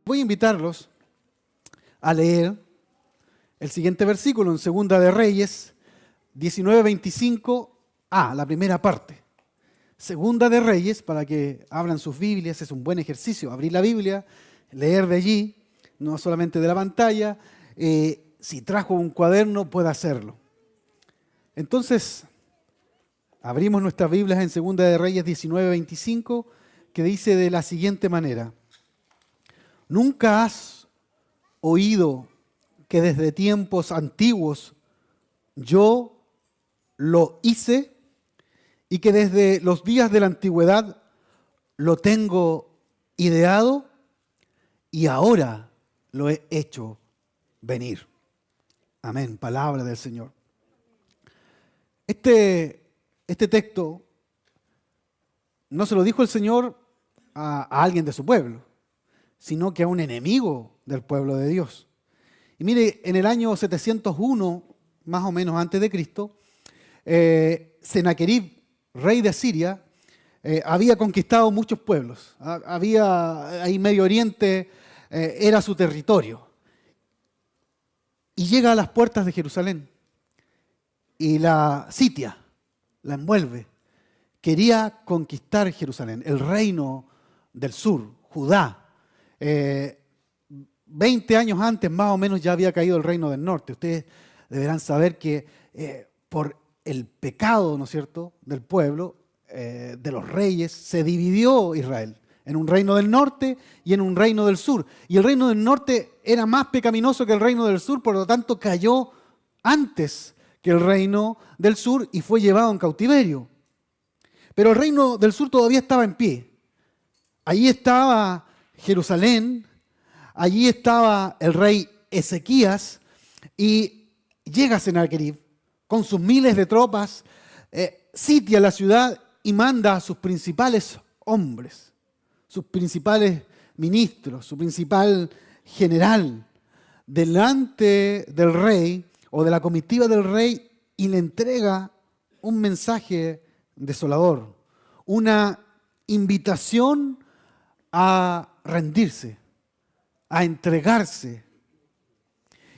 voy a invitarlos a leer el siguiente versículo en Segunda de Reyes 19:25a, la primera parte. Segunda de Reyes, para que abran sus Biblias, es un buen ejercicio, abrir la Biblia, leer de allí, no solamente de la pantalla. Si trajo un cuaderno, puede hacerlo. Entonces, abrimos nuestras Biblias en Segunda de Reyes 19:25, que dice de la siguiente manera: ¿Nunca has oído que desde tiempos antiguos yo lo hice y que desde los días de la antigüedad lo tengo ideado y ahora lo he hecho venir? Amén, palabra del Señor. Este texto no se lo dijo el Señor a alguien de su pueblo, sino que a un enemigo del pueblo de Dios. Y mire, en el año 701, más o menos antes de Cristo, Sennacherib, rey de Siria, había conquistado muchos pueblos. Había ahí Medio Oriente, era su territorio. Y llega a las puertas de Jerusalén y la sitia, la envuelve. Quería conquistar Jerusalén, el reino del sur, Judá. 20 años antes, más o menos, ya había caído el reino del norte. Ustedes deberán saber que por el pecado, ¿no es cierto?, del pueblo, de los reyes, se dividió Israel en un reino del norte y en un reino del sur. Y el reino del norte era más pecaminoso que el reino del sur, por lo tanto cayó antes que el reino del sur y fue llevado en cautiverio. Pero el reino del sur todavía estaba en pie. Allí estaba Jerusalén, allí estaba el rey Ezequías, y llega Sennacherib con sus miles de tropas, sitia la ciudad y manda a sus principales hombres, sus principales ministros, su principal general, delante del rey o de la comitiva del rey, y le entrega un mensaje desolador, una invitación a rendirse, a entregarse.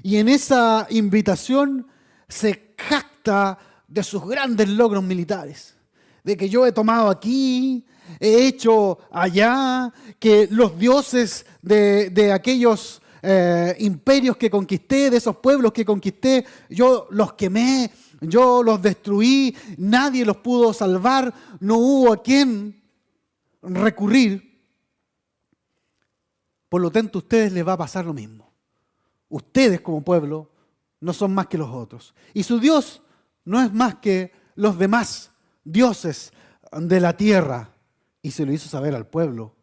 Y en esa invitación se jacta de sus grandes logros militares, de que yo he tomado aquí, he hecho allá, que los dioses de aquellos imperios que conquisté, de esos pueblos que conquisté, yo los quemé, yo los destruí, nadie los pudo salvar, no hubo a quien recurrir. Por lo tanto, a ustedes les va a pasar lo mismo. Ustedes como pueblo no son más que los otros. Y su Dios no es más que los demás dioses de la tierra. Y se lo hizo saber al pueblo.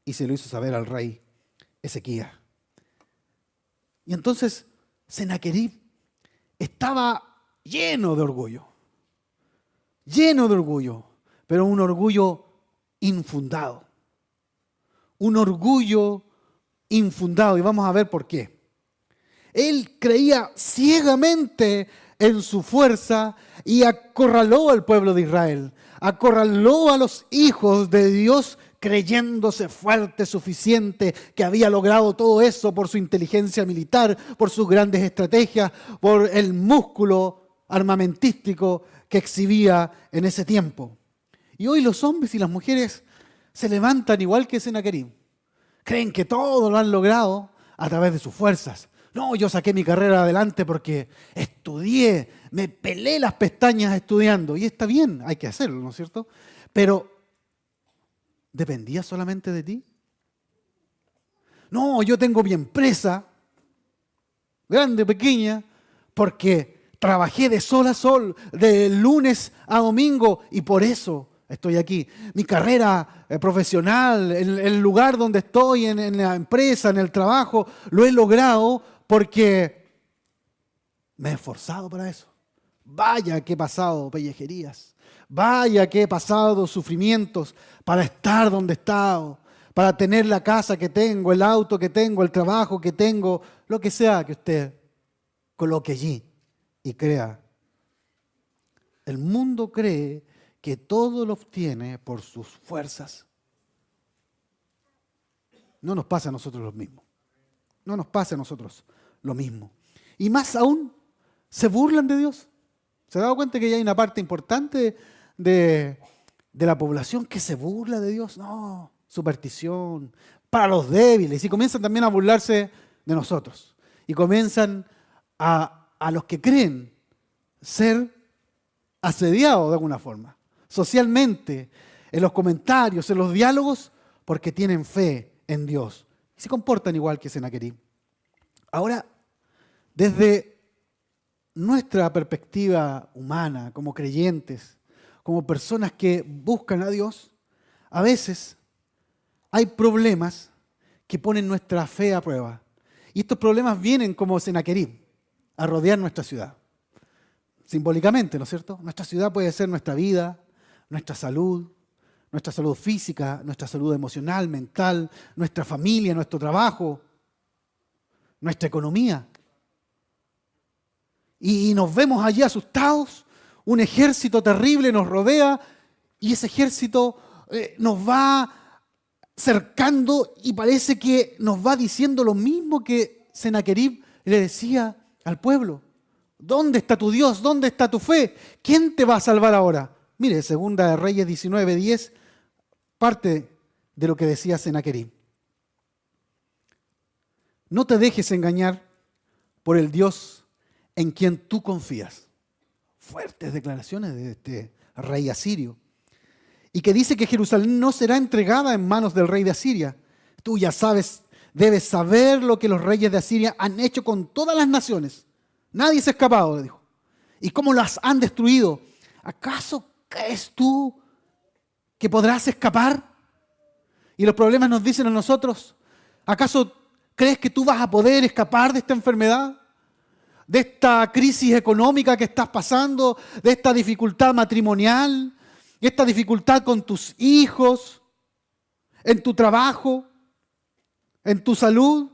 Y se lo hizo saber al rey Ezequías. Y entonces Sennacherib estaba lleno de orgullo. Lleno de orgullo. Pero un orgullo infundado. Un orgullo infundado. Y vamos a ver por qué. Él creía ciegamente en su fuerza y acorraló al pueblo de Israel. Acorraló a los hijos de Dios creyéndose fuerte, suficiente, que había logrado todo eso por su inteligencia militar, por sus grandes estrategias, por el músculo armamentístico que exhibía en ese tiempo. Y hoy los hombres y las mujeres se levantan igual que Sennacherib. Creen que todo lo han logrado a través de sus fuerzas. No, yo saqué mi carrera adelante porque estudié, me pelé las pestañas estudiando. Y está bien, hay que hacerlo, ¿no es cierto? Pero, ¿dependía solamente de ti? No, yo tengo mi empresa, grande o pequeña, porque trabajé de sol a sol, de lunes a domingo, y por eso estoy aquí. Mi carrera profesional, el lugar donde estoy, en la empresa, en el trabajo, lo he logrado porque me he esforzado para eso. Vaya que he pasado pellejerías. Vaya que he pasado sufrimientos para estar donde he estado, para tener la casa que tengo, el auto que tengo, el trabajo que tengo, lo que sea que usted coloque allí y crea. El mundo cree que todo lo obtiene por sus fuerzas. no nos pasa a nosotros lo mismo. No nos pasa a nosotros lo mismo. Y más aún, se burlan de Dios. ¿Se ha dado cuenta que ya hay una parte importante de la población que se burla de Dios? No, superstición, para los débiles. Y comienzan también a burlarse de nosotros. Y comienzan a los que creen ser asediados de alguna forma, socialmente, en los comentarios, en los diálogos, porque tienen fe en Dios. Y se comportan igual que Senaquerib. Ahora, desde nuestra perspectiva humana, como creyentes, como personas que buscan a Dios, a veces hay problemas que ponen nuestra fe a prueba. Y estos problemas vienen como Senaquerib a rodear nuestra ciudad. Simbólicamente, ¿no es cierto? Nuestra ciudad puede ser nuestra vida, nuestra salud física, nuestra salud emocional, mental, nuestra familia, nuestro trabajo, nuestra economía. Y nos vemos allí asustados, un ejército terrible nos rodea y ese ejército nos va cercando y parece que nos va diciendo lo mismo que Senaquerib le decía al pueblo. ¿Dónde está tu Dios? ¿Dónde está tu fe? ¿Quién te va a salvar ahora? Mire, Segunda de Reyes 19:10, parte de lo que decía Senaquerib. No te dejes engañar por el Dios en quien tú confías. Fuertes declaraciones de este rey asirio. Y que dice que Jerusalén no será entregada en manos del rey de Asiria. Tú ya sabes, debes saber lo que los reyes de Asiria han hecho con todas las naciones. Nadie se ha escapado, le dijo. ¿Y cómo las han destruido? ¿Acaso crees tú que podrás escapar? Y los problemas nos dicen a nosotros, ¿acaso crees que tú vas a poder escapar de esta enfermedad? ¿De esta crisis económica que estás pasando? ¿De esta dificultad matrimonial? ¿De esta dificultad con tus hijos? ¿En tu trabajo? ¿En tu salud?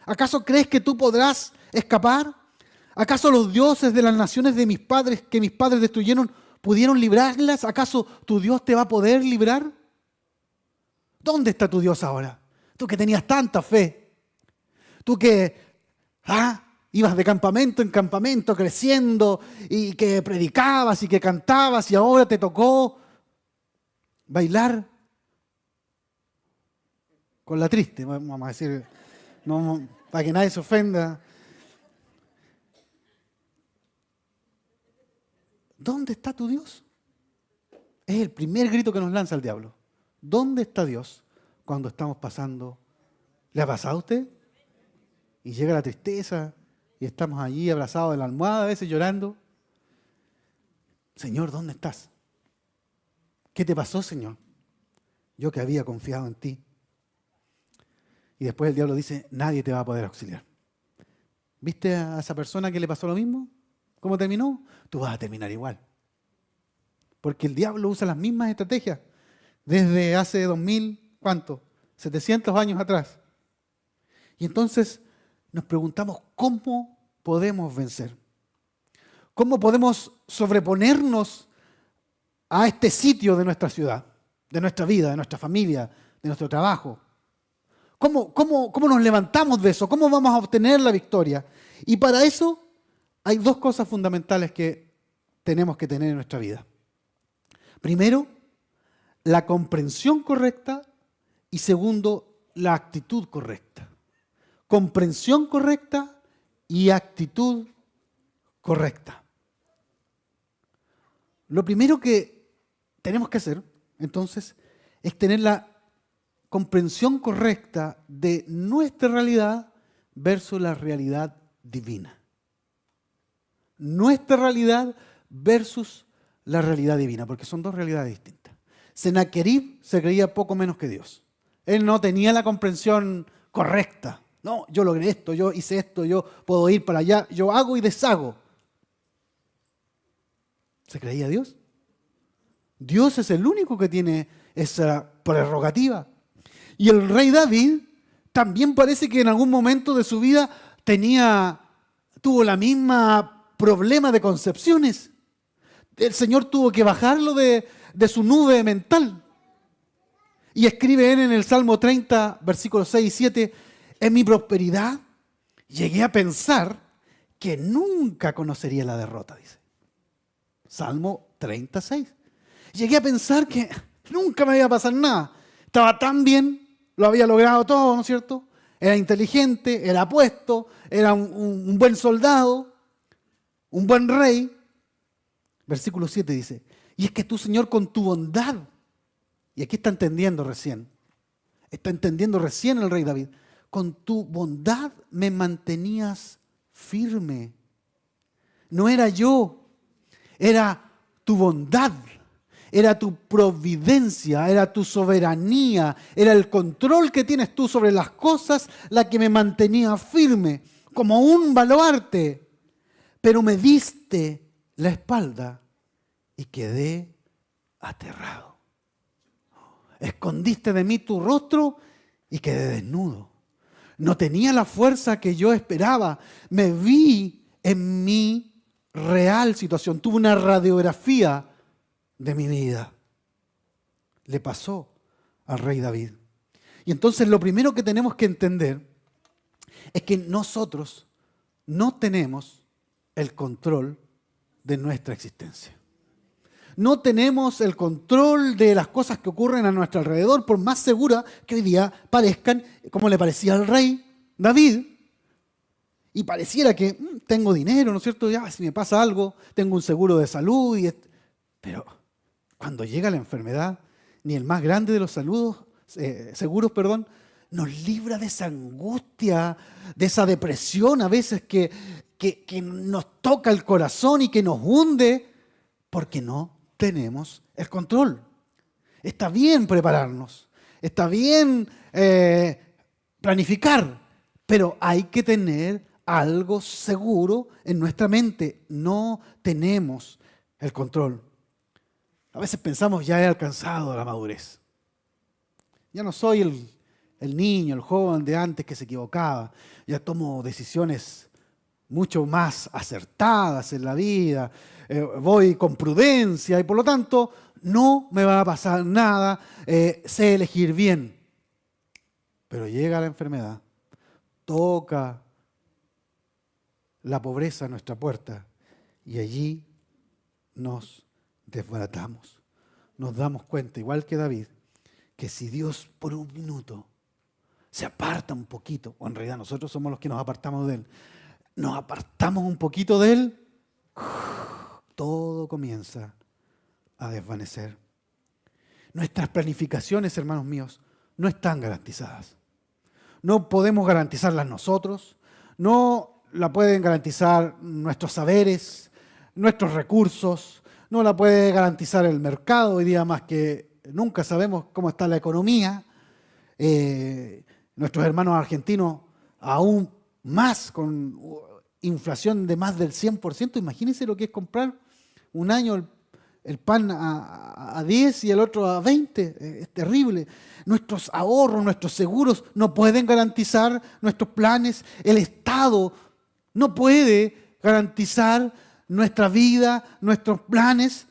¿Acaso crees que tú podrás escapar? ¿Acaso los dioses de las naciones de mis padres que mis padres destruyeron pudieron librarlas? ¿Acaso tu Dios te va a poder librar? ¿Dónde está tu Dios ahora? Tú que tenías tanta fe. Tú que ibas de campamento en campamento creciendo y que predicabas y que cantabas y ahora te tocó bailar con la triste, vamos a decir, no, para que nadie se ofenda. ¿Dónde está tu Dios? Es el primer grito que nos lanza el diablo. ¿Dónde está Dios cuando estamos pasando? ¿Le ha pasado a usted? Y llega la tristeza y estamos allí abrazados de la almohada, a veces llorando. Señor, ¿dónde estás? ¿Qué te pasó, Señor? Yo que había confiado en ti. Y después el diablo dice, nadie te va a poder auxiliar. ¿Viste a esa persona que le pasó lo mismo? ¿Cómo terminó? Tú vas a terminar igual. Porque el diablo usa las mismas estrategias desde hace 2000, ¿cuánto? 700 años atrás. Y entonces nos preguntamos, ¿cómo podemos vencer? ¿Cómo podemos sobreponernos a este sitio de nuestra ciudad, de nuestra vida, de nuestra familia, de nuestro trabajo? ¿Cómo nos levantamos de eso? ¿Cómo vamos a obtener la victoria? Y para eso hay dos cosas fundamentales que tenemos que tener en nuestra vida. Primero, la comprensión correcta y segundo, la actitud correcta. Comprensión correcta y actitud correcta. Lo primero que tenemos que hacer, entonces, es tener la comprensión correcta de nuestra realidad versus la realidad divina. Nuestra realidad versus la realidad divina, porque son dos realidades distintas. Senaquerib se creía poco menos que Dios. Él no tenía la comprensión correcta. No, yo logré esto, yo hice esto, yo puedo ir para allá, yo hago y deshago. ¿Se creía Dios? Dios es el único que tiene esa prerrogativa. Y el rey David también parece que en algún momento de su vida tuvo la misma problema de concepciones. El Señor tuvo que bajarlo de su nube mental. Y escribe él en el Salmo 30, versículos 6 y 7, en mi prosperidad llegué a pensar que nunca conocería la derrota, dice. Salmo 36. Llegué a pensar que nunca me iba a pasar nada. Estaba tan bien, lo había logrado todo, ¿no es cierto? Era inteligente, era apuesto, era un buen soldado, un buen rey. Versículo 7 dice, y es que tú, Señor, con tu bondad, y aquí está entendiendo recién el rey David, con tu bondad me mantenías firme. No era yo, era tu bondad, era tu providencia, era tu soberanía, era el control que tienes tú sobre las cosas la que me mantenía firme, como un baluarte. Pero me diste la espalda y quedé aterrado. Escondiste de mí tu rostro y quedé desnudo. No tenía la fuerza que yo esperaba. Me vi en mi real situación. Tuve una radiografía de mi vida. Le pasó al rey David. Y entonces lo primero que tenemos que entender es que nosotros no tenemos el control de nuestra existencia. No tenemos el control de las cosas que ocurren a nuestro alrededor, por más segura que hoy día parezcan, como le parecía al rey David. Y pareciera que tengo dinero, ¿no es cierto? Ya, si me pasa algo, tengo un seguro de salud. Pero cuando llega la enfermedad, ni el más grande de los seguros, nos libra de esa angustia, de esa depresión a veces que nos toca el corazón y que nos hunde, porque no tenemos el control. Está bien prepararnos, está bien planificar, pero hay que tener algo seguro en nuestra mente. No tenemos el control. A veces pensamos, ya he alcanzado la madurez. Ya no soy el niño, el joven de antes que se equivocaba. Ya tomo decisiones mucho más acertadas en la vida. Voy con prudencia y por lo tanto no me va a pasar nada. Sé elegir bien. Pero llega la enfermedad, toca la pobreza a nuestra puerta y allí nos desbaratamos. Nos damos cuenta, igual que David, que si Dios por un minuto se aparta un poquito, o en realidad nosotros somos los que nos apartamos de Él, nos apartamos un poquito de Él, todo comienza a desvanecer. Nuestras planificaciones, hermanos míos, no están garantizadas. No podemos garantizarlas nosotros, no la pueden garantizar nuestros saberes, nuestros recursos, no la puede garantizar el mercado. Hoy día más que nunca sabemos cómo está la economía. Nuestros hermanos argentinos aún más con inflación de más del 100%. Imagínense lo que es comprar un año el pan a 10 y el otro a 20. Es terrible. Nuestros ahorros, nuestros seguros no pueden garantizar nuestros planes. El Estado no puede garantizar nuestra vida, nuestros planes,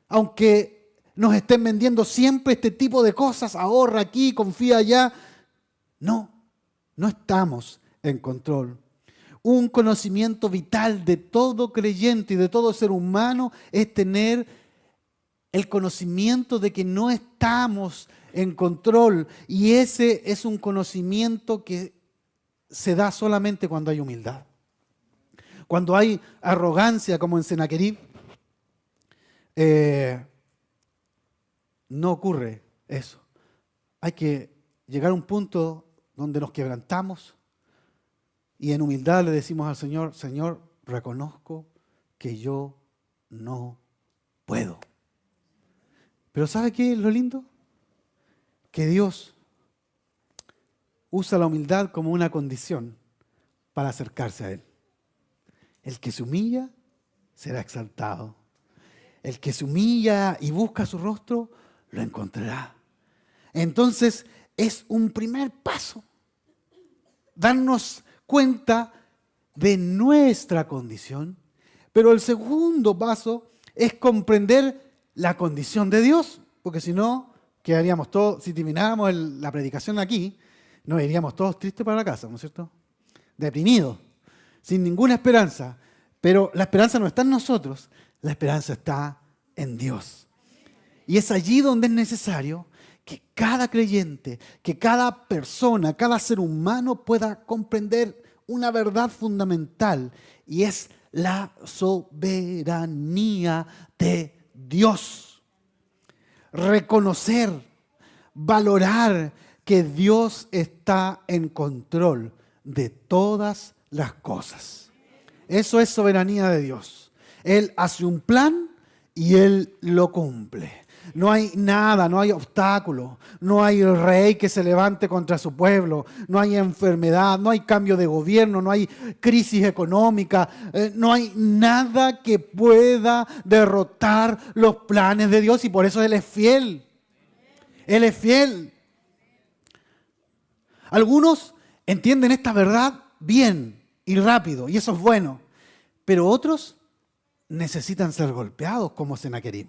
aunque nos estén vendiendo siempre este tipo de cosas. Ahorra aquí, confía allá. No estamos en control. Un conocimiento vital de todo creyente y de todo ser humano es tener el conocimiento de que no estamos en control. Y ese es un conocimiento que se da solamente cuando hay humildad. Cuando hay arrogancia, como en Senaquerib, no ocurre eso. Hay que llegar a un punto donde nos quebrantamos y en humildad le decimos al Señor: Señor, reconozco que yo no puedo. Pero ¿sabe qué es lo lindo? Que Dios usa la humildad como una condición para acercarse a Él. El que se humilla será exaltado. El que se humilla y busca su rostro, lo encontrará. Entonces, es un primer paso darnos cuenta de nuestra condición, pero el segundo paso es comprender la condición de Dios, porque si no, quedaríamos todos, si termináramos la predicación aquí, nos iríamos todos tristes para la casa, ¿no es cierto? Deprimidos, sin ninguna esperanza. Pero la esperanza no está en nosotros, la esperanza está en Dios. Y es allí donde es necesario que cada creyente, que cada persona, cada ser humano pueda comprender una verdad fundamental, y es la soberanía de Dios. Reconocer, valorar que Dios está en control de todas las cosas. Eso es soberanía de Dios. Él hace un plan y Él lo cumple. No hay nada, no hay obstáculo, no hay rey que se levante contra su pueblo, no hay enfermedad, no hay cambio de gobierno, no hay crisis económica, no hay nada que pueda derrotar los planes de Dios, y por eso Él es fiel. Él es fiel. Algunos entienden esta verdad bien y rápido, y eso es bueno, pero otros necesitan ser golpeados, como Sennacherib.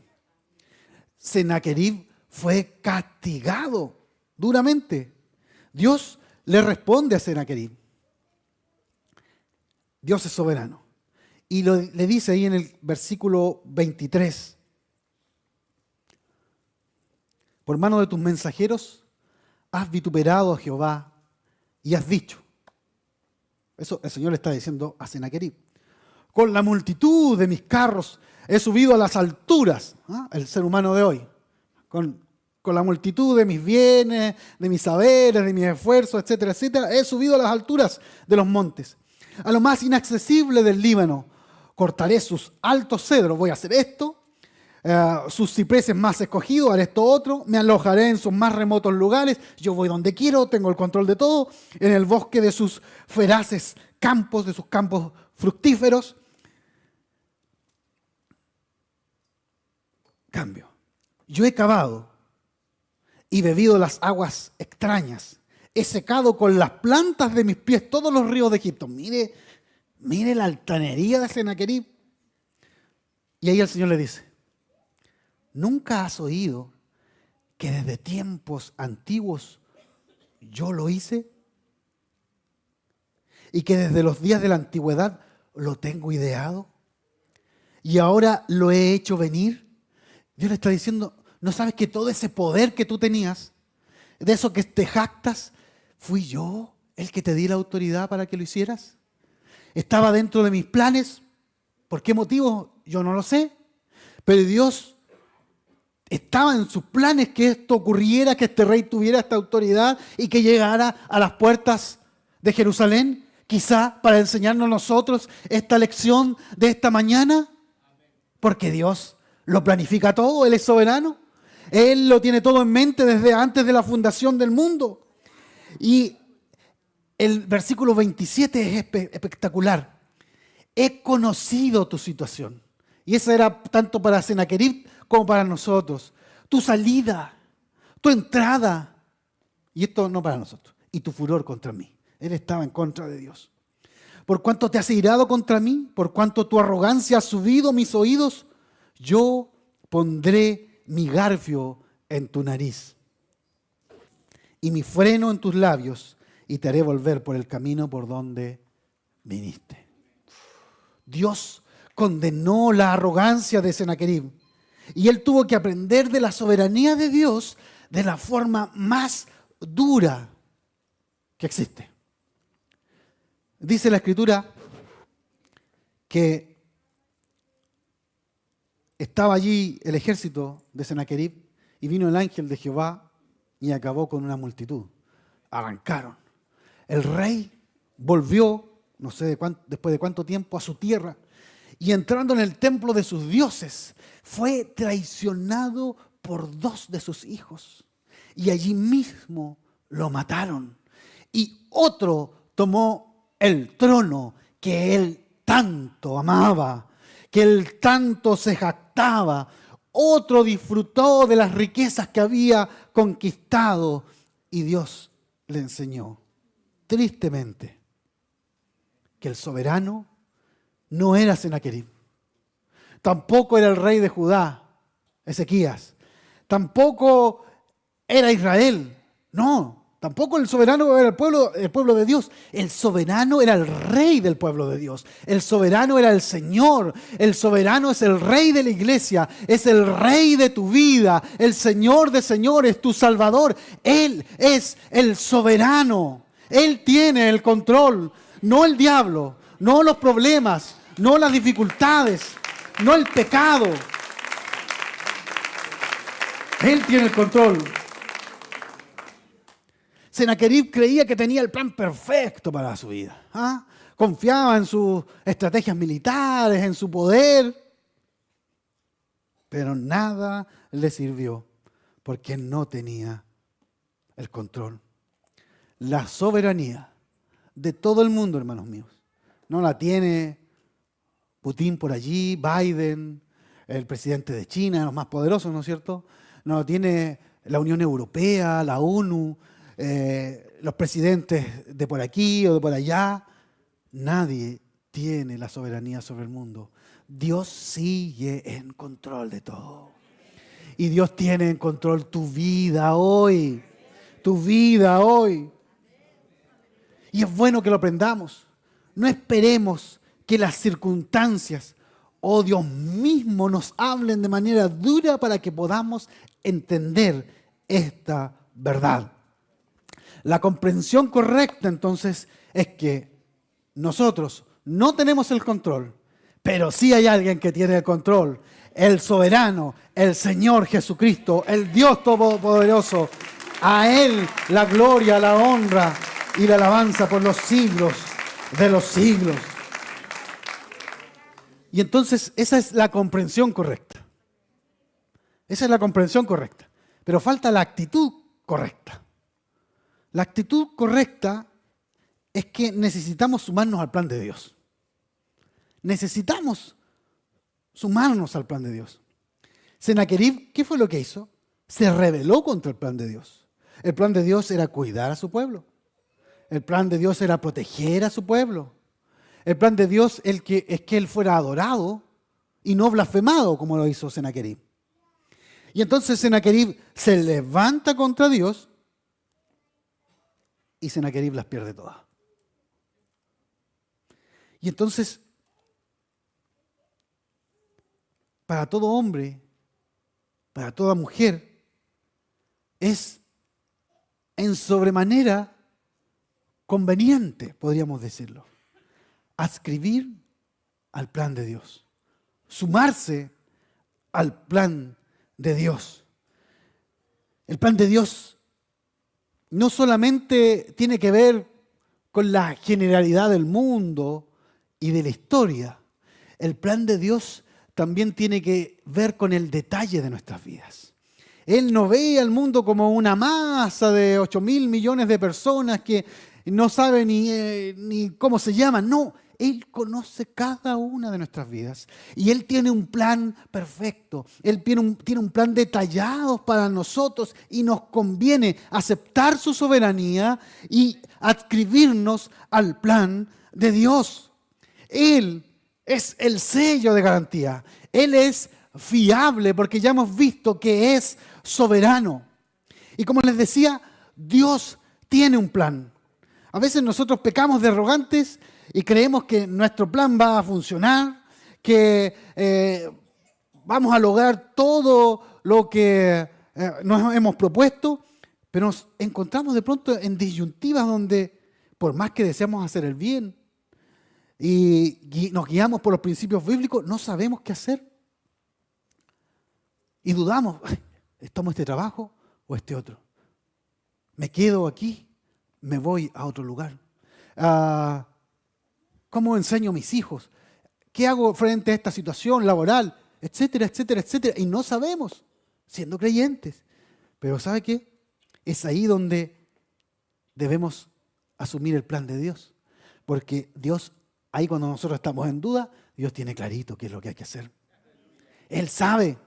Sennacherib fue castigado duramente. Dios le responde a Sennacherib. Dios es soberano. Y le dice ahí en el versículo 23. Por mano de tus mensajeros has vituperado a Jehová y has dicho. Eso el Señor le está diciendo a Sennacherib. Con la multitud de mis carros he subido a las alturas, el ser humano de hoy. Con la multitud de mis bienes, de mis saberes, de mis esfuerzos, etcétera, etcétera, he subido a las alturas de los montes. A lo más inaccesible del Líbano cortaré sus altos cedros, voy a hacer esto. Sus cipreses más escogidos, haré esto otro. Me alojaré en sus más remotos lugares. Yo voy donde quiero, tengo el control de todo. En el bosque de sus feraces campos, de sus campos fructíferos. Cambio. Yo he cavado y bebido las aguas extrañas. He secado con las plantas de mis pies todos los ríos de Egipto. Mire la altanería de Sennacherib. Y ahí el Señor le dice, ¿nunca has oído que desde tiempos antiguos yo lo hice? Y que desde los días de la antigüedad lo tengo ideado. Y ahora lo he hecho venir. Dios le está diciendo, ¿no sabes que todo ese poder que tú tenías, de eso que te jactas, fui yo el que te di la autoridad para que lo hicieras? Estaba dentro de mis planes. ¿Por qué motivo? Yo no lo sé. Pero Dios estaba en sus planes que esto ocurriera, que este rey tuviera esta autoridad y que llegara a las puertas de Jerusalén, quizá para enseñarnos nosotros esta lección de esta mañana. Porque Dios lo planifica todo, Él es soberano. Él lo tiene todo en mente desde antes de la fundación del mundo. Y el versículo 27 es espectacular. He conocido tu situación. Y esa era tanto para Sennacherib como para nosotros. Tu salida, tu entrada. Y esto no para nosotros. Y tu furor contra mí. Él estaba en contra de Dios. Por cuanto te has irado contra mí, por cuanto tu arrogancia ha subido mis oídos, yo pondré mi garfio en tu nariz y mi freno en tus labios y te haré volver por el camino por donde viniste. Dios condenó la arrogancia de Sennacherib y él tuvo que aprender de la soberanía de Dios de la forma más dura que existe. Dice la Escritura que estaba allí el ejército de Sennacherib y vino el ángel de Jehová y acabó con una multitud. Arrancaron. El rey volvió, no sé después de cuánto tiempo, a su tierra y entrando en el templo de sus dioses, fue traicionado por 2 de sus hijos y allí mismo lo mataron. Y otro tomó el trono que él tanto amaba, que él tanto se jactaba. Otro disfrutó de las riquezas que había conquistado y Dios le enseñó, tristemente, que el soberano no era Sennacherib. Tampoco era el rey de Judá, Ezequías. Tampoco era Israel. No, tampoco el soberano era el pueblo de Dios. El soberano era el rey del pueblo de Dios. El soberano era el Señor. El soberano es el rey de la iglesia. Es el rey de tu vida. El Señor de señores, tu Salvador. Él es el soberano. Él tiene el control. No el diablo, no los problemas, no las dificultades, no el pecado. Él tiene el control. Sennacherib creía que tenía el plan perfecto para su vida. Confiaba en sus estrategias militares, en su poder. Pero nada le sirvió porque no tenía el control. La soberanía de todo el mundo, hermanos míos, no la tiene Putin por allí, Biden, el presidente de China, los más poderosos, ¿no es cierto? No la tiene la Unión Europea, la ONU, los presidentes de por aquí o de por allá. Nadie tiene la soberanía sobre el mundo. Dios sigue en control de todo. Y Dios tiene en control tu vida hoy. Tu vida hoy. Y es bueno que lo aprendamos. No esperemos que las circunstancias o Dios mismo nos hablen de manera dura para que podamos entender esta verdad. La comprensión correcta entonces es que nosotros no tenemos el control, pero sí hay alguien que tiene el control. El soberano, el Señor Jesucristo, el Dios Todopoderoso. A Él la gloria, la honra y la alabanza por los siglos de los siglos. Y entonces esa es la comprensión correcta. Esa es la comprensión correcta. Pero falta la actitud correcta. La actitud correcta es que necesitamos sumarnos al plan de Dios. Necesitamos sumarnos al plan de Dios. Sennacherib, ¿qué fue lo que hizo? Se rebeló contra el plan de Dios. El plan de Dios era cuidar a su pueblo. El plan de Dios era proteger a su pueblo. El plan de Dios es que él fuera adorado y no blasfemado como lo hizo Sennacherib. Y entonces Sennacherib se levanta contra Dios y Sennacherib las pierde todas. Y entonces, para todo hombre, para toda mujer, es en sobremanera conveniente, podríamos decirlo, adscribir al plan de Dios, sumarse al plan de Dios. El plan de Dios no solamente tiene que ver con la generalidad del mundo y de la historia. El plan de Dios también tiene que ver con el detalle de nuestras vidas. Él no ve al mundo como una masa de 8.000 millones de personas que no sabe ni cómo se llaman. No, Él conoce cada una de nuestras vidas. Y Él tiene un plan perfecto. Él tiene un plan detallado para nosotros y nos conviene aceptar su soberanía y adscribirnos al plan de Dios. Él es el sello de garantía. Él es fiable porque ya hemos visto que es soberano. Y como les decía, Dios tiene un plan. A veces nosotros pecamos de arrogantes y creemos que nuestro plan va a funcionar, que vamos a lograr todo lo que nos hemos propuesto, pero nos encontramos de pronto en disyuntivas donde, por más que deseamos hacer el bien y nos guiamos por los principios bíblicos, no sabemos qué hacer. Y dudamos, ¿tomo este trabajo o este otro? ¿Me quedo aquí? ¿Me voy a otro lugar? ¿Cómo enseño a mis hijos? ¿Qué hago frente a esta situación laboral? Etcétera, etcétera, etcétera. Y no sabemos, siendo creyentes. Pero ¿sabe qué? Es ahí donde debemos asumir el plan de Dios. Porque Dios, ahí cuando nosotros estamos en duda, Dios tiene clarito qué es lo que hay que hacer. Él sabe.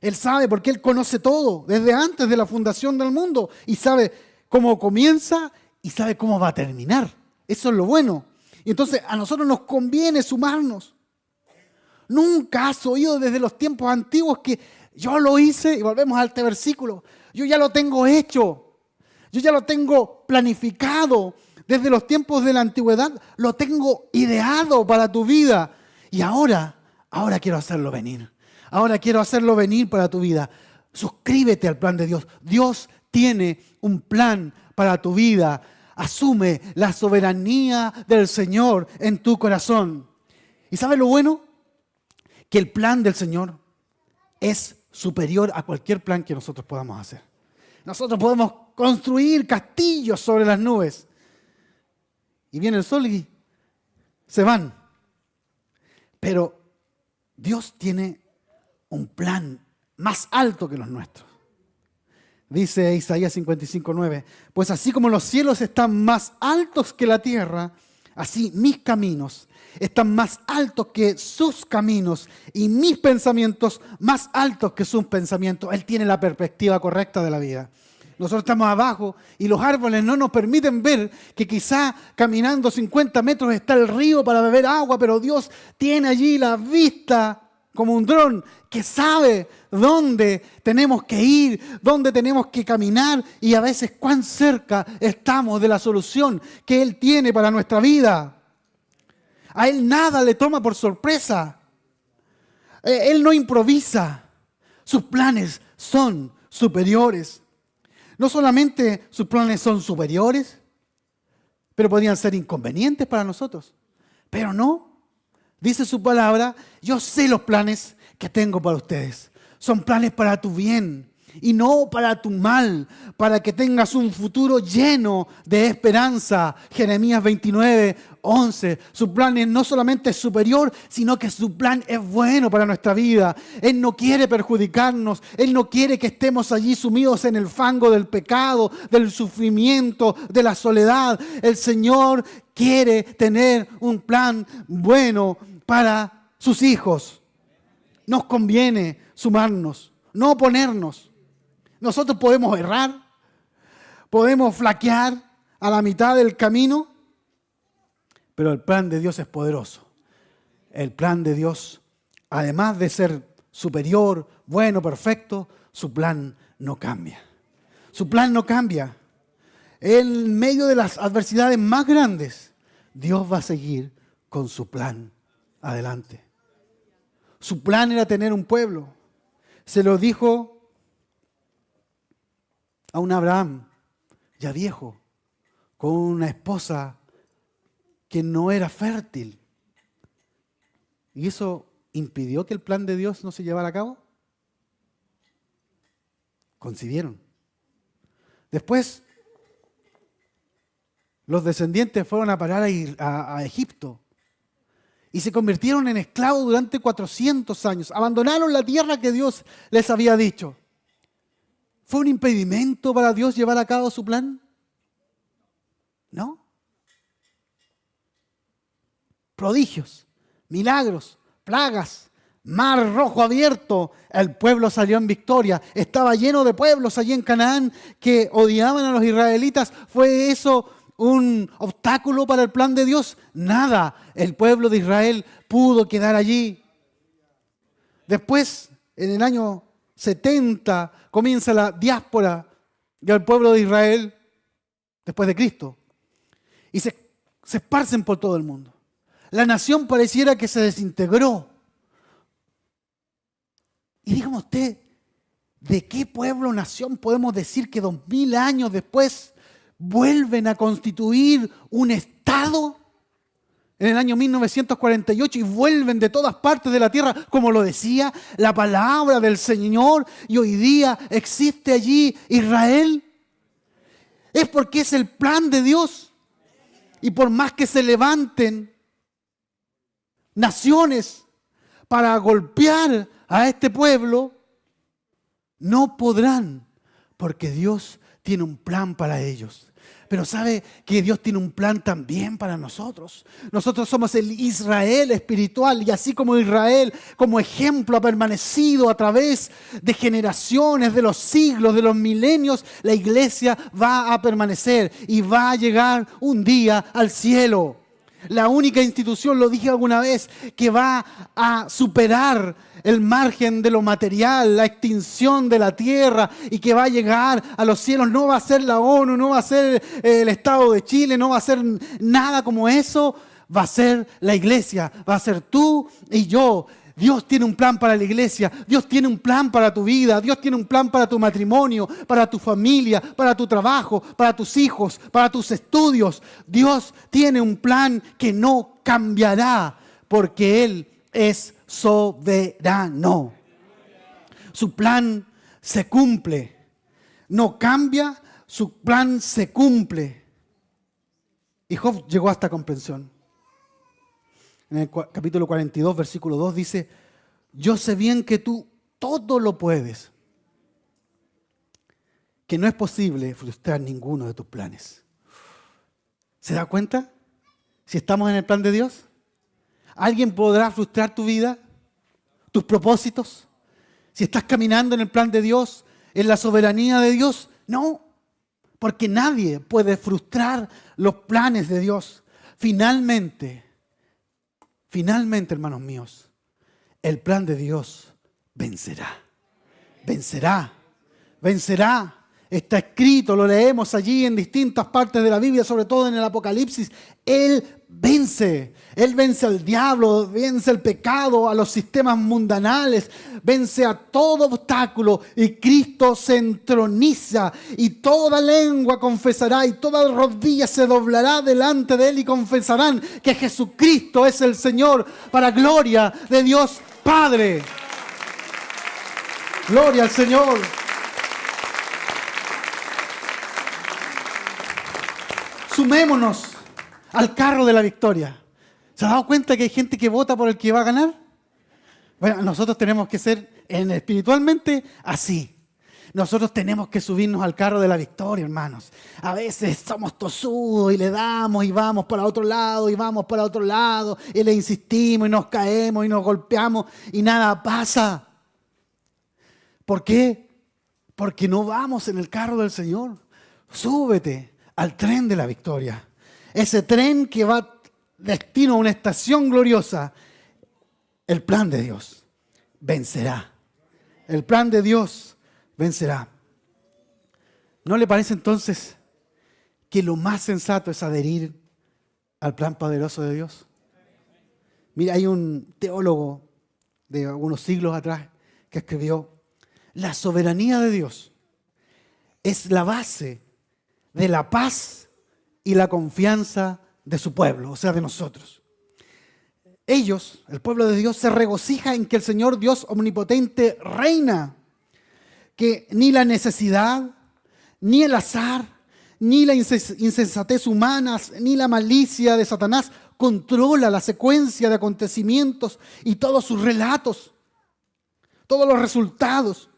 Él sabe porque Él conoce todo, desde antes de la fundación del mundo. Y sabe cómo comienza y sabe cómo va a terminar. Eso es lo bueno. Y entonces a nosotros nos conviene sumarnos. Nunca has oído desde los tiempos antiguos que Yo lo hice, y volvemos a este versículo, yo ya lo tengo hecho, yo ya lo tengo planificado, desde los tiempos de la antigüedad, lo tengo ideado para tu vida. Y ahora quiero hacerlo venir. Ahora quiero hacerlo venir para tu vida. Suscríbete al plan de Dios. Dios tiene un plan para tu vida. Asume la soberanía del Señor en tu corazón. ¿Y sabes lo bueno? Que el plan del Señor es superior a cualquier plan que nosotros podamos hacer. Nosotros podemos construir castillos sobre las nubes. Y viene el sol y se van. Pero Dios tiene un plan más alto que los nuestros. Dice Isaías 55:9, pues así como los cielos están más altos que la tierra, así mis caminos están más altos que sus caminos y mis pensamientos más altos que sus pensamientos. Él tiene la perspectiva correcta de la vida. Nosotros estamos abajo y los árboles no nos permiten ver que quizá caminando 50 metros está el río para beber agua, pero Dios tiene allí la vista como un dron que sabe dónde tenemos que ir, dónde tenemos que caminar y a veces cuán cerca estamos de la solución que Él tiene para nuestra vida. A Él nada le toma por sorpresa. Él no improvisa. Sus planes son superiores. No solamente sus planes son superiores, pero podrían ser inconvenientes para nosotros. Pero no. Dice su palabra, yo sé los planes que tengo para ustedes. Son planes para tu bien y no para tu mal, para que tengas un futuro lleno de esperanza. Jeremías 29:11. Su plan no solamente es superior, sino que su plan es bueno para nuestra vida. Él no quiere perjudicarnos. Él no quiere que estemos allí sumidos en el fango del pecado, del sufrimiento, de la soledad. El Señor quiere tener un plan bueno para sus hijos. Nos conviene sumarnos, no oponernos. Nosotros podemos errar, podemos flaquear a la mitad del camino, pero el plan de Dios es poderoso. El plan de Dios, además de ser superior, bueno, perfecto, su plan no cambia. Su plan no cambia. En medio de las adversidades más grandes, Dios va a seguir con su plan adelante. Su plan era tener un pueblo. Se lo dijo a un Abraham ya viejo, con una esposa que no era fértil. ¿Y eso impidió que el plan de Dios no se llevara a cabo? Concibieron. Después, los descendientes fueron a parar a Egipto y se convirtieron en esclavos durante 400 años. Abandonaron la tierra que Dios les había dicho. ¿Fue un impedimento para Dios llevar a cabo su plan? No. Prodigios, milagros, plagas, mar rojo abierto. El pueblo salió en victoria. Estaba lleno de pueblos allí en Canaán que odiaban a los israelitas. ¿Fue eso un obstáculo para el plan de Dios? Nada. El pueblo de Israel pudo quedar allí. Después, en el año 70, comienza la diáspora del pueblo de Israel después de Cristo. Y se esparcen por todo el mundo. La nación pareciera que se desintegró. Y dígame usted, ¿de qué pueblo o nación podemos decir que 2000 años después vuelven a constituir un Estado en el año 1948 y vuelven de todas partes de la tierra, como lo decía la palabra del Señor, y hoy día existe allí Israel? Es porque es el plan de Dios. Y por más que se levanten naciones para golpear a este pueblo, no podrán, porque Dios tiene un plan para ellos. Pero sabe que Dios tiene un plan también para nosotros. Nosotros somos el Israel espiritual, y así como Israel como ejemplo ha permanecido a través de generaciones, de los siglos, de los milenios, la iglesia va a permanecer y va a llegar un día al cielo. La única institución, lo dije alguna vez, que va a superar el margen de lo material, la extinción de la tierra y que va a llegar a los cielos, no va a ser la ONU, no va a ser el Estado de Chile, no va a ser nada como eso, va a ser la iglesia, va a ser tú y yo. Dios tiene un plan para la iglesia, Dios tiene un plan para tu vida, Dios tiene un plan para tu matrimonio, para tu familia, para tu trabajo, para tus hijos, para tus estudios. Dios tiene un plan que no cambiará porque Él es soberano. Su plan se cumple. No cambia, su plan se cumple. Y Job llegó a esta comprensión. En el capítulo 42, versículo 2 dice, yo sé bien que tú todo lo puedes, que no es posible frustrar ninguno de tus planes. ¿Se da cuenta? Si estamos en el plan de Dios, ¿alguien podrá frustrar tu vida, tus propósitos? Si estás caminando en el plan de Dios, en la soberanía de Dios, no, porque nadie puede frustrar los planes de Dios. Finalmente, hermanos míos, el plan de Dios vencerá. Vencerá. Vencerá. Está escrito, lo leemos allí en distintas partes de la Biblia, sobre todo en el Apocalipsis. Él vence. Él vence al diablo, vence el pecado, a los sistemas mundanales, vence a todo obstáculo y Cristo se entroniza y toda lengua confesará y toda rodilla se doblará delante de Él y confesarán que Jesucristo es el Señor para gloria de Dios Padre. Gloria al Señor. Sumémonos al carro de la victoria. ¿Se ha dado cuenta que hay gente que vota por el que va a ganar? Bueno, nosotros tenemos que ser espiritualmente así. Nosotros tenemos que subirnos al carro de la victoria, hermanos. A veces somos tosudos y le damos y vamos para otro lado y vamos para otro lado y le insistimos y nos caemos y nos golpeamos y nada pasa. ¿Por qué? Porque no vamos en el carro del Señor. Súbete al tren de la victoria. Ese tren que va destino a una estación gloriosa. El plan de Dios vencerá. El plan de Dios vencerá. ¿No le parece entonces que lo más sensato es adherir al plan poderoso de Dios? Mira, hay un teólogo de algunos siglos atrás que escribió: la soberanía de Dios es la base de la paz y la confianza de su pueblo, o sea, de nosotros. Ellos, el pueblo de Dios, se regocija en que el Señor Dios omnipotente reina, que ni la necesidad, ni el azar, ni la insensatez humana, ni la malicia de Satanás controla la secuencia de acontecimientos y todos sus relatos, todos los resultados.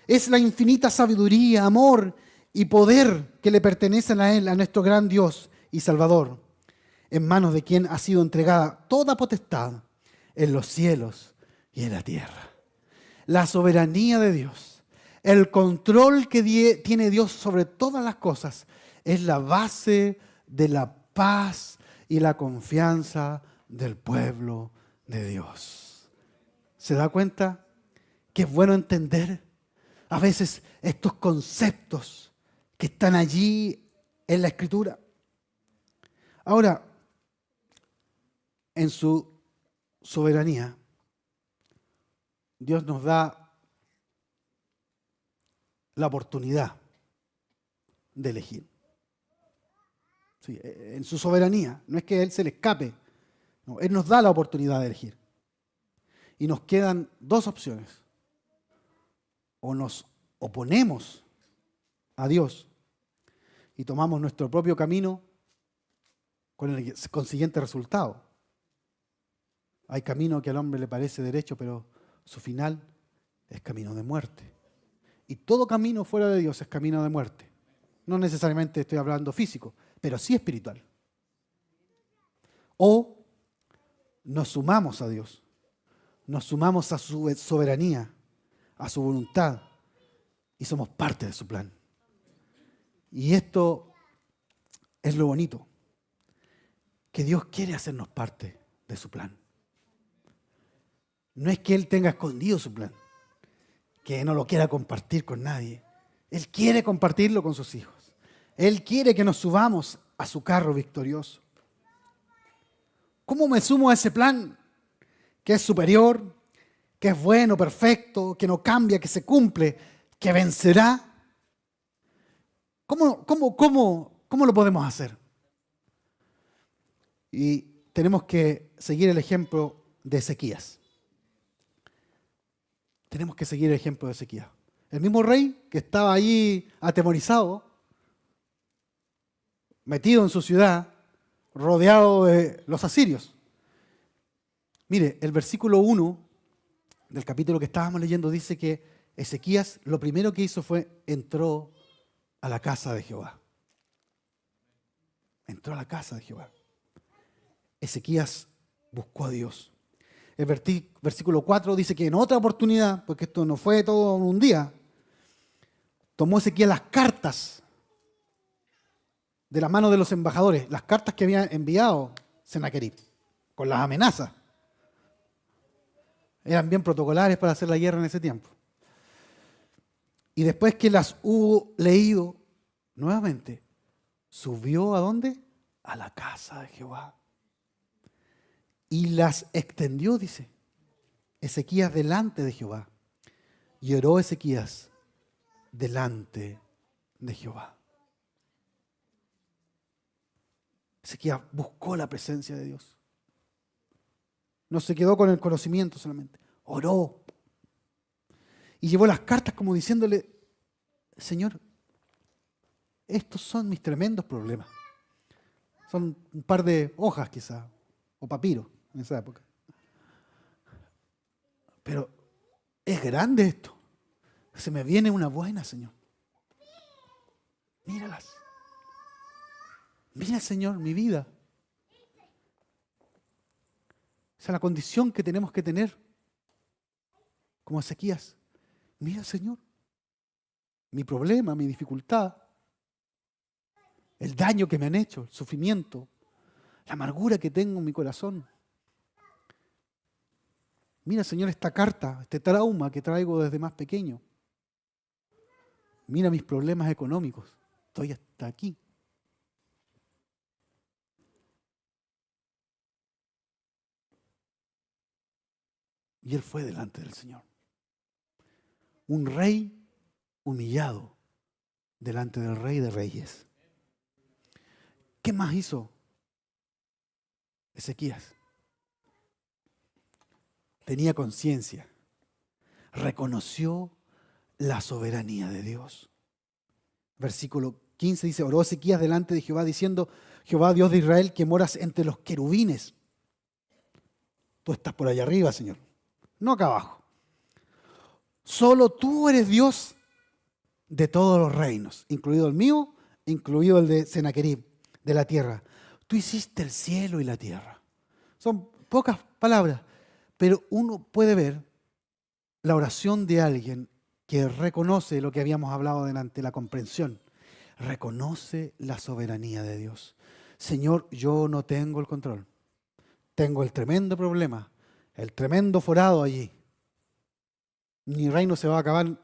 Es la infinita sabiduría, amor y poder que le pertenecen a Él, a nuestro gran Dios y Salvador, en manos de quien ha sido entregada toda potestad en los cielos y en la tierra. La soberanía de Dios, el control que tiene Dios sobre todas las cosas, es la base de la paz y la confianza del pueblo de Dios. ¿Se da cuenta que es bueno entender a veces estos conceptos que están allí en la Escritura? Ahora, en su soberanía, Dios nos da la oportunidad de elegir. Sí, en su soberanía, no es que a Él se le escape, no, Él nos da la oportunidad de elegir. Y nos quedan dos opciones: o nos oponemos a Dios y tomamos nuestro propio camino con el consiguiente resultado. Hay camino que al hombre le parece derecho, pero su final es camino de muerte. Y todo camino fuera de Dios es camino de muerte. No necesariamente estoy hablando físico, pero sí espiritual. O nos sumamos a Dios, nos sumamos a su soberanía, a su voluntad, y somos parte de su plan. Y esto es lo bonito. que Dios quiere hacernos parte de su plan. No es que Él tenga escondido su plan, que no lo quiera compartir con nadie. Él quiere compartirlo con sus hijos. Él quiere que nos subamos a su carro victorioso. ¿Cómo me sumo a ese plan que es superior, que es bueno, perfecto, que no cambia, que se cumple, que vencerá? ¿Cómo lo podemos hacer? Y tenemos que seguir el ejemplo de Ezequías. Tenemos que seguir el ejemplo de Ezequías. El mismo rey que estaba allí atemorizado, metido en su ciudad, rodeado de los asirios. Mire, el versículo 1 del capítulo que estábamos leyendo dice que Ezequías lo primero que hizo fue entró a la casa de Jehová. Entró a la casa de Jehová. Ezequías buscó a Dios. El versículo 4 dice que en otra oportunidad, porque esto no fue todo en un día, tomó Ezequías las cartas de la mano de los embajadores, las cartas que había enviado Sennacherib, con las amenazas. Eran bien protocolares para hacer la guerra en ese tiempo. Y después que las hubo leído, nuevamente, subió ¿a dónde? A la casa de Jehová. Y las extendió, dice, Ezequías delante de Jehová. Y oró Ezequías delante de Jehová. Ezequías buscó la presencia de Dios. No se quedó con el conocimiento solamente. Oró. Y llevó las cartas como diciéndole, Señor, estos son mis tremendos problemas. Son un par de hojas quizás, o papiro en esa época. Pero es grande esto. Se me viene una buena, Señor. Míralas. Mira, Señor, mi vida. Esa es la condición que tenemos que tener como Ezequías. Mira, Señor, mi problema, mi dificultad, el daño que me han hecho, el sufrimiento, la amargura que tengo en mi corazón. Mira, Señor, esta carta, este trauma que traigo desde más pequeño. Mira mis problemas económicos. Estoy hasta aquí. Y él fue delante del Señor. Un rey humillado delante del Rey de Reyes. ¿Qué más hizo Ezequías? Tenía conciencia. Reconoció la soberanía de Dios. Versículo 15 dice, oró Ezequías delante de Jehová diciendo, Jehová Dios de Israel, que moras entre los querubines. Tú estás por allá arriba, Señor. No acá abajo. Solo tú eres Dios de todos los reinos, incluido el mío, incluido el de Sennacherib, de la tierra. Tú hiciste el cielo y la tierra. Son pocas palabras, pero uno puede ver la oración de alguien que reconoce lo que habíamos hablado delante, la comprensión. Reconoce la soberanía de Dios. Señor, yo no tengo el control. Tengo el tremendo problema, el tremendo forado allí. Mi reino se va a acabar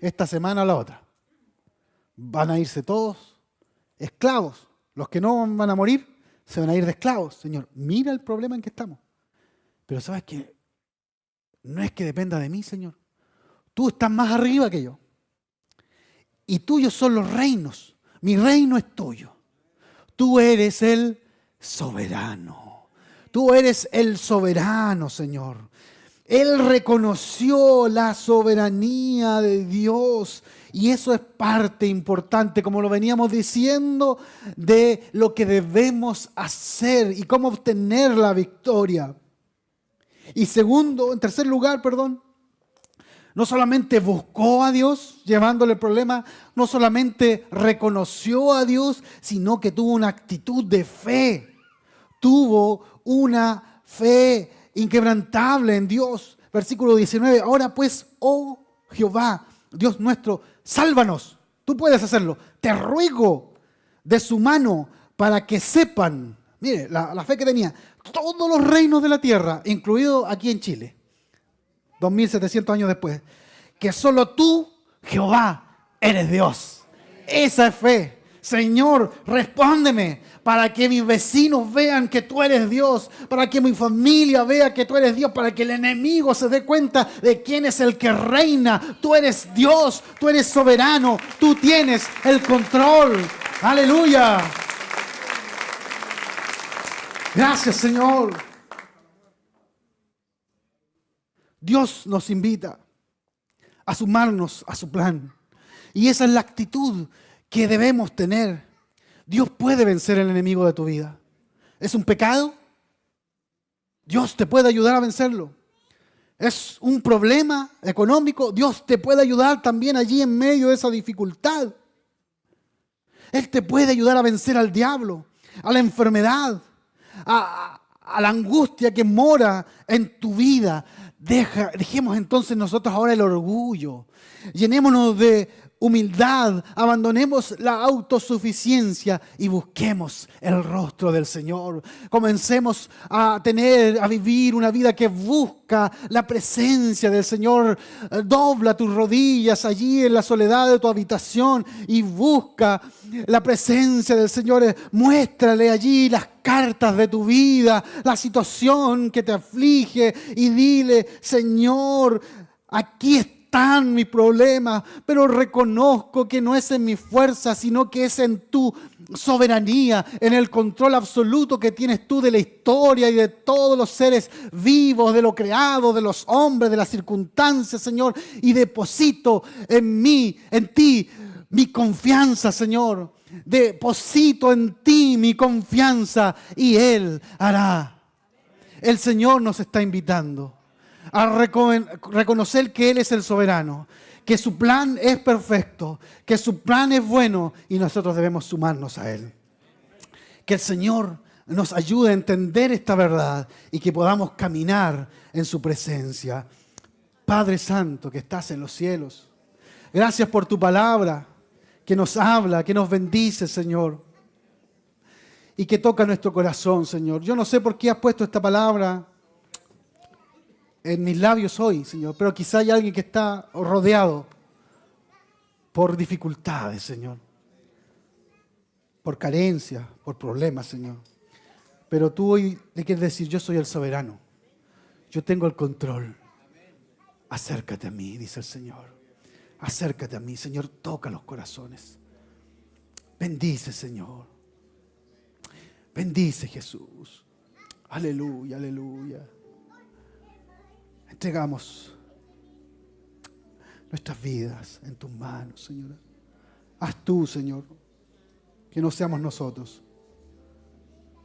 esta semana o la otra. Van a irse todos esclavos. Los que no van a morir se van a ir de esclavos. Señor, mira el problema en que estamos. Pero ¿sabes qué? No es que dependa de mí, Señor. Tú estás más arriba que yo. Y tuyos son los reinos. Mi reino es tuyo. Tú eres el soberano. Tú eres el soberano, Señor. Él reconoció la soberanía de Dios y eso es parte importante, como lo veníamos diciendo, de lo que debemos hacer y cómo obtener la victoria. Y en tercer lugar, no solamente buscó a Dios llevándole el problema, no solamente reconoció a Dios, sino que tuvo una actitud de fe. Tuvo una fe inquebrantable en Dios. Versículo 19. Ahora pues, oh Jehová, Dios nuestro, sálvanos. Tú puedes hacerlo. Te ruego de su mano para que sepan Mire, la fe que tenía. Todos los reinos de la tierra, incluido aquí en Chile, 2700 años después, que solo tú, Jehová, eres Dios. Esa es fe. Señor, respóndeme para que mis vecinos vean que tú eres Dios, para que mi familia vea que tú eres Dios, para que el enemigo se dé cuenta de quién es el que reina. Tú eres Dios, tú eres soberano, tú tienes el control. Aleluya. Gracias, Señor. Dios nos invita a sumarnos a su plan. Y esa es la actitud que debemos tener. Dios puede vencer el enemigo de tu vida. ¿Es un pecado? Dios te puede ayudar a vencerlo. ¿Es un problema económico? Dios te puede ayudar también allí en medio de esa dificultad. Él te puede ayudar a vencer al diablo, a la enfermedad, a la angustia que mora en tu vida. Dejemos entonces nosotros ahora el orgullo. Llenémonos de humildad, abandonemos la autosuficiencia y busquemos el rostro del Señor. Comencemos a vivir una vida que busca la presencia del Señor. Dobla tus rodillas allí en la soledad de tu habitación y busca la presencia del Señor. Muéstrale allí las cartas de tu vida, la situación que te aflige y dile: Señor, aquí están mis problemas, pero reconozco que no es en mi fuerza, sino que es en tu soberanía, en el control absoluto que tienes tú de la historia y de todos los seres vivos, de lo creado, de los hombres, de las circunstancias, Señor, y deposito en mí, en ti, mi confianza, Señor. Deposito en ti mi confianza y Él hará. El Señor nos está invitando a reconocer que Él es el soberano, que su plan es perfecto, que su plan es bueno y nosotros debemos sumarnos a Él. Que el Señor nos ayude a entender esta verdad y que podamos caminar en su presencia. Padre Santo que estás en los cielos, gracias por tu palabra que nos habla, que nos bendice, Señor, y que toca nuestro corazón, Señor. Yo no sé por qué has puesto esta palabra en mis labios hoy, Señor, pero quizá hay alguien que está rodeado por dificultades, Señor, por carencias, por problemas, Señor. Pero tú hoy le quieres decir: yo soy el soberano, yo tengo el control. Acércate a mí, dice el Señor. Acércate a mí, Señor, toca los corazones. Bendice, Señor. Bendice, Jesús. Aleluya, aleluya. Entregamos nuestras vidas en tus manos, Señor. Haz tú, Señor, que no seamos nosotros,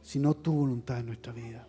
sino tu voluntad en nuestra vida.